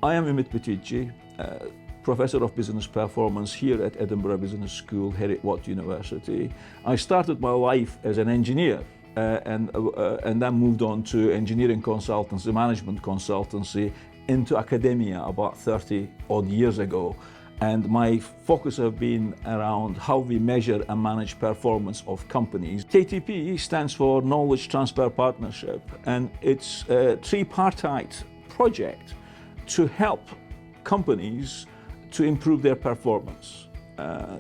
I am Umit Bititci, Professor of Business Performance here at Edinburgh Business School, Heriot-Watt University. I started my life as an engineer and then moved on to engineering consultancy, management consultancy, into academia about 30 odd years ago. And my focus has been around how we measure and manage performance of companies. KTP stands for Knowledge Transfer Partnership, and it's a tripartite project to help companies to improve their performance,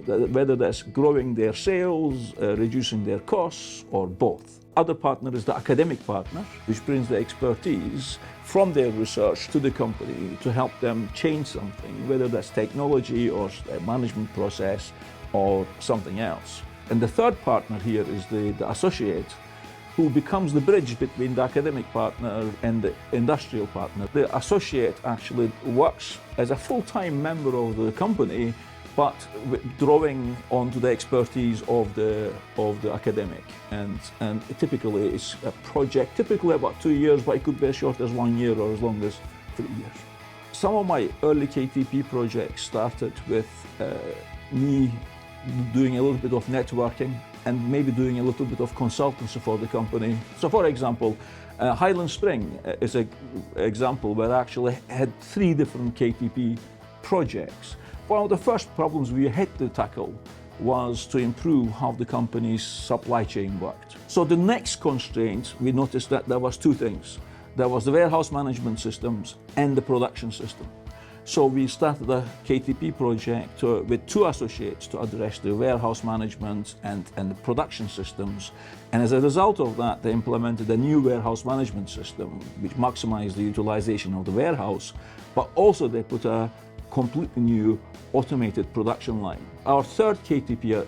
whether that's growing their sales, reducing their costs, or both. Other partner is the academic partner, which brings the expertise from their research to the company to help them change something, whether that's technology or a management process or something else. And the third partner here is the associate, who becomes the bridge between the academic partner and the industrial partner. The associate actually works as a full-time member of the company, but drawing onto the expertise of the academic. And typically it's a project, typically about 2 years, but it could be as short as 1 year or as long as 3 years. Some of my early KTP projects started with me doing a little bit of networking and maybe doing a little bit of consultancy for the company. So for example, Highland Spring is an example where I actually had 3 different KTP projects. One of the first problems we had to tackle was to improve how the company's supply chain worked. So the next constraint, we noticed that there was 2 things. There was the warehouse management systems and the production system. So we started a KTP project with 2 associates to address the warehouse management and the production systems. And as a result of that, they implemented a new warehouse management system, which maximized the utilization of the warehouse, but also they put a completely new automated production line. Our third KTP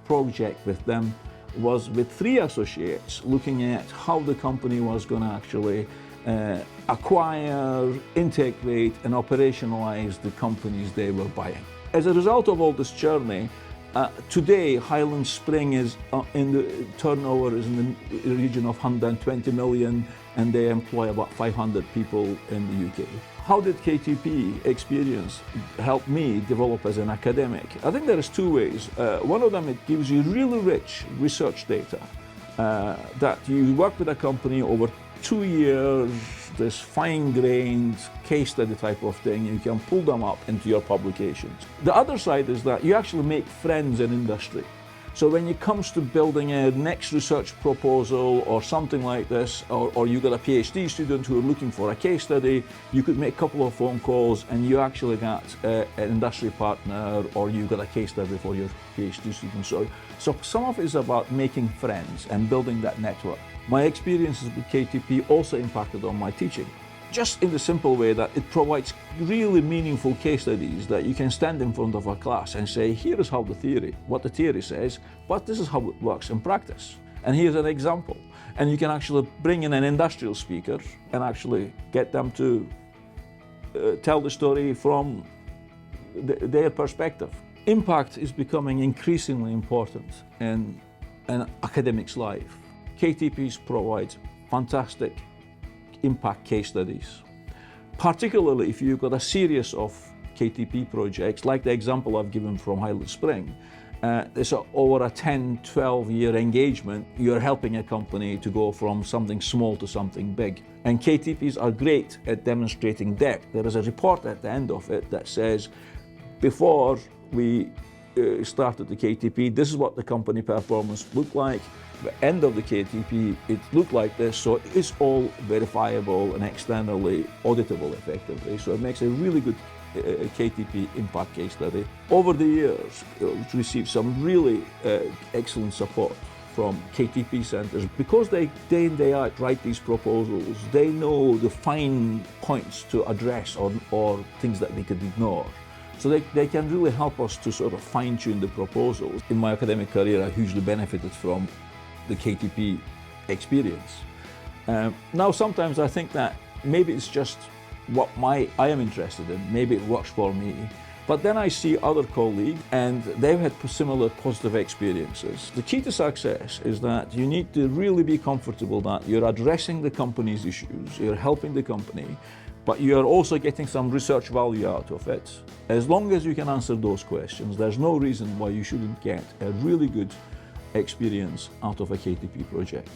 project with them was with 3 associates looking at how the company was going to actually acquire, integrate and operationalize the companies they were buying. As a result of all this journey, today Highland Spring is in the turnover is in the region of 120 million, and they employ about 500 people in the UK. How did KTP experience help me develop as an academic? I think there is 2 ways. One of them, it gives you really rich research data that you work with a company over 2 years, this fine-grained case study type of thing, you can pull them up into your publications. The other side is that you actually make friends in industry. So when it comes to building a next research proposal or something like this, or you got a PhD student who are looking for a case study, you could make a couple of phone calls and you actually got an industry partner, or you got a case study for your PhD student. So some of it is about making friends and building that network. My experiences with KTP also impacted on my teaching, just in the simple way that it provides really meaningful case studies that you can stand in front of a class and say, here is how what the theory says, but this is how it works in practice. And here's an example. And you can actually bring in an industrial speaker and actually get them to tell the story from their perspective. Impact is becoming increasingly important in an academic's life. KTPs provide fantastic impact case studies, particularly if you've got a series of KTP projects, like the example I've given from Highland Spring. It's over a 10-12 year engagement. You're helping a company to go from something small to something big. And KTPs are great at demonstrating depth. There is a report at the end of it that says, before we started the KTP, this is what the company performance looked like. The end of the KTP, it looked like this, so it's all verifiable and externally auditable effectively. So it makes a really good KTP impact case study. Over the years, we've received some really excellent support from KTP centres. Because they day in, day out write these proposals, they know the fine points to address or things that they could ignore. So they can really help us to sort of fine-tune the proposals. In my academic career, I hugely benefited from the KTP experience. Now sometimes I think that maybe it's just what I am interested in, maybe it works for me, but then I see other colleagues and they've had similar positive experiences. The key to success is that you need to really be comfortable that you're addressing the company's issues, you're helping the company, but you are also getting some research value out of it. As long as you can answer those questions, there's no reason why you shouldn't get a really good experience out of a KTP project.